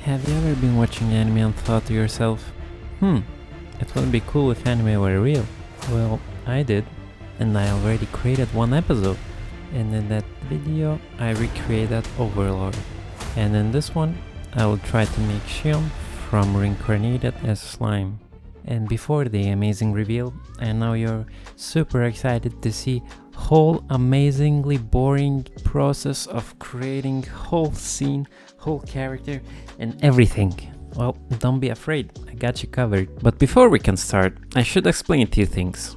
Have you ever been watching anime and thought to yourself, it would be cool if anime were real? Well, I did, and I already created one episode. And in that video, I recreated Overlord. And in this one, I will try to make Shion from reincarnated as slime. And before the amazing reveal, I know you're super excited to see whole amazingly boring process of creating whole scene, whole character and everything. Well, don't be afraid, I got you covered. But before we can start, I should explain a few things.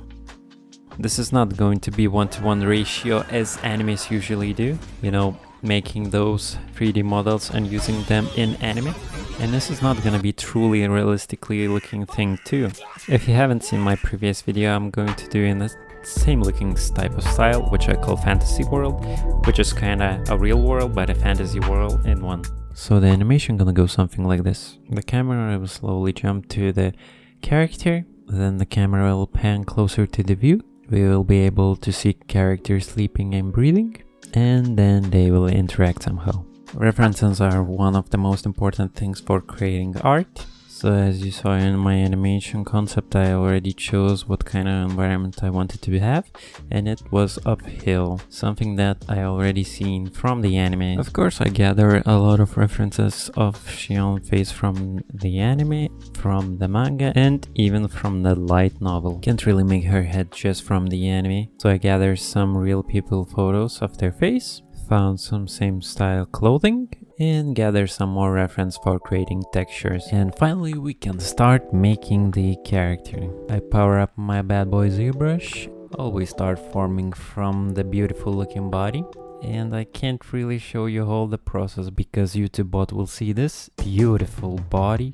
This is not going to be 1-to-1 ratio as animes usually do, you know, making those 3D models and using them in anime. And this is not gonna be truly realistically looking thing too. If you haven't seen my previous video, I'm going to do in the same looking type of style, which I call fantasy world, which is kinda a real world but a fantasy world in one. So the animation gonna go something like this. The camera will slowly jump to the character, then the camera will pan closer to the view. We will be able to see characters sleeping and breathing, and then they will interact somehow. References are one of the most important things for creating art. So as you saw in my animation concept, I already chose what kind of environment I wanted to have, and it was uphill, something that I already seen from the anime. Of course, I gather a lot of references of Shion's face from the anime, from the manga, and even from the light novel. Can't really make her head just from the anime, so I gathered some real people photos of their face, found some same style clothing, and gather some more reference for creating textures. And finally we can start making the character. I power up my bad boy Zbrush, always start forming from the beautiful looking body. And I can't really show you all the process because YouTube bot will see this beautiful body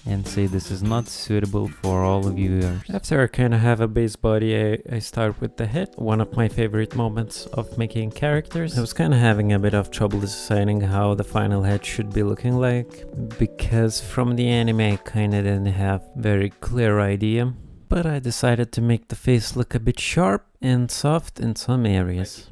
and say this is not suitable for all viewers. After I kind of have a base body, I start with the head. One of my favorite moments of making characters. I was kind of having a bit of trouble deciding how the final head should be looking like, because from the anime I kind of didn't have very clear idea. But I decided to make the face look a bit sharp and soft in some areas.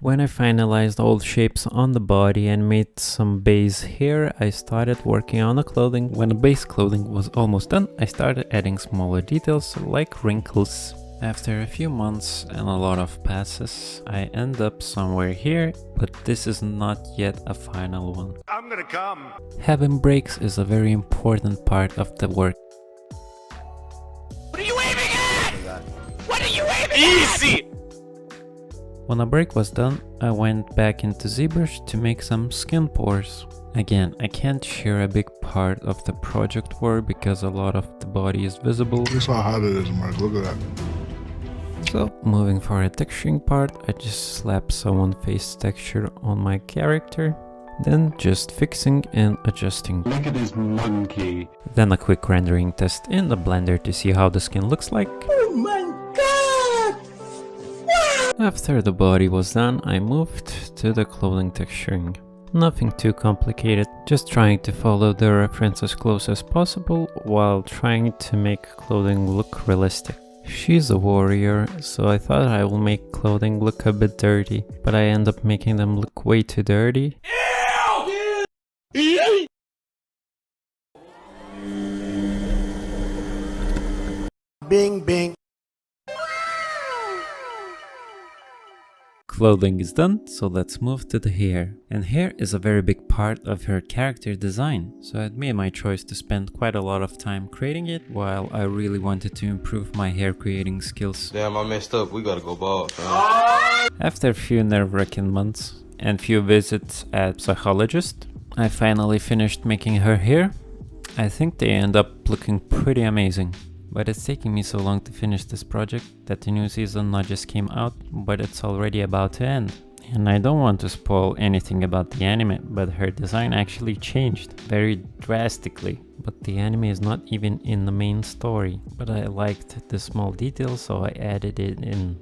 When I finalized all shapes on the body and made some base hair, I started working on the clothing. When the base clothing was almost done, I started adding smaller details like wrinkles. After a few months and a lot of passes, I end up somewhere here, but this is not yet a final one. I'm gonna come! Having breaks is a very important part of the work. What are you aiming at? What are you aiming at? Easy! When a break was done, I went back into Zbrush to make some skin pores. Again, I can't share a big part of the project work because a lot of the body is visible. This how hot it is, Mark. Look at that. So, moving for a texturing part, I just slap someone face texture on my character. Then just fixing and adjusting. Look at this monkey. Then a quick rendering test in the Blender to see how the skin looks like. Oh my god! After the body was done, I moved to the clothing texturing. Nothing too complicated, just trying to follow the reference as close as possible while trying to make clothing look realistic. She's a warrior, so I thought I will make clothing look a bit dirty, but I end up making them look way too dirty. Bing bing. Clothing is done, so let's move to the hair. And hair is a very big part of her character design, so I made my choice to spend quite a lot of time creating it, while I really wanted to improve my hair creating skills. Damn, I messed up. We gotta go bald. After a few nerve-wracking months and few visits at psychologist, I finally finished making her hair. I think they end up looking pretty amazing. But it's taking me so long to finish this project that the new season not just came out, but it's already about to end. And I don't want to spoil anything about the anime, but her design actually changed very drastically. But the anime is not even in the main story. But I liked the small details, so I added it in.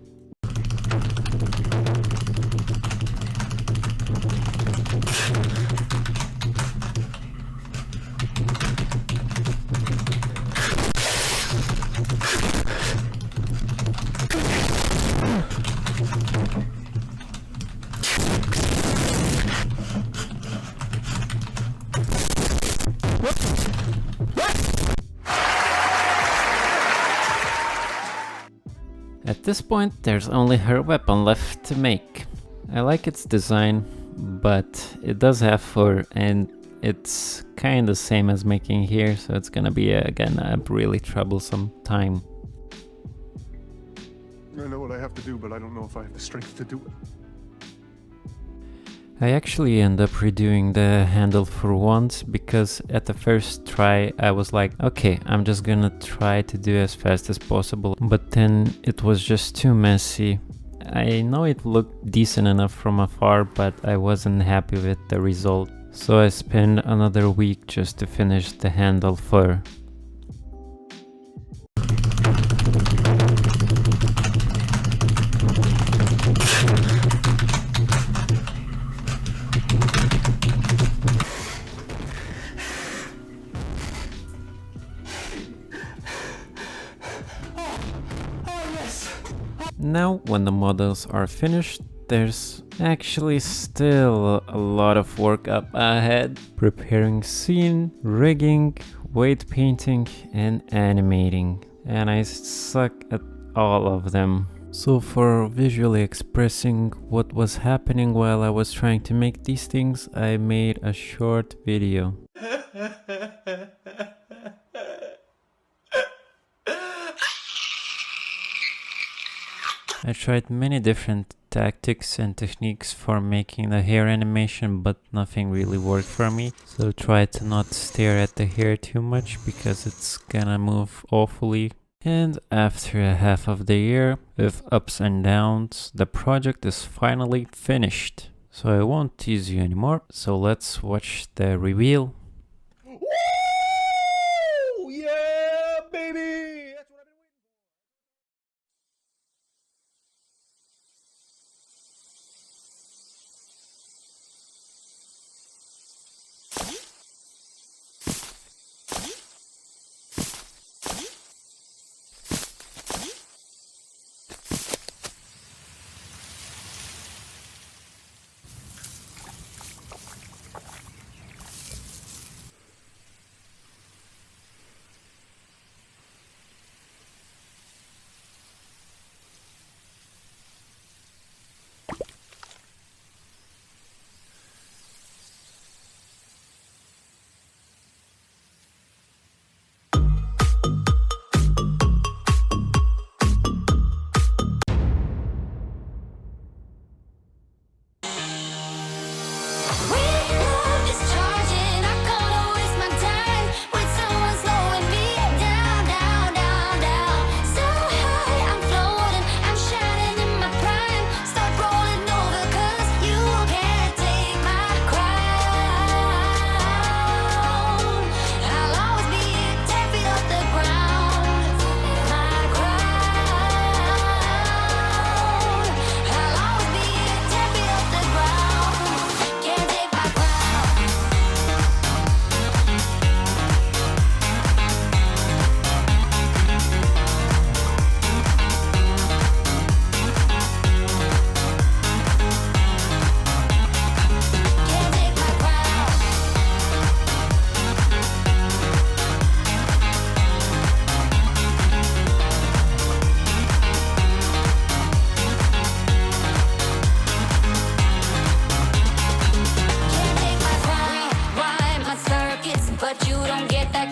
At this point, there's only her weapon left to make. I like its design, but it does have fur and it's kind of same as making here, so it's gonna be again a really troublesome time. I know what I have to do, but I don't know if I have the strength to do it. I actually end up redoing the handle for once, because at the first try I was like, okay, I'm just gonna try to do as fast as possible, but then it was just too messy. I know it looked decent enough from afar, but I wasn't happy with the result, so I spent another week just to finish the handle fur. Now, when the models are finished, there's actually still a lot of work up ahead. Preparing scene, rigging, weight painting, and animating. And I suck at all of them. So for visually expressing what was happening while I was trying to make these things, I made a short video. I tried many different tactics and techniques for making the hair animation, but nothing really worked for me. So try to not stare at the hair too much because it's gonna move awfully. And after a half of the year, with ups and downs, the project is finally finished. So I won't tease you anymore, so let's watch the reveal. Woo! Yeah, baby! That's what I've been waiting for. But you don't get that.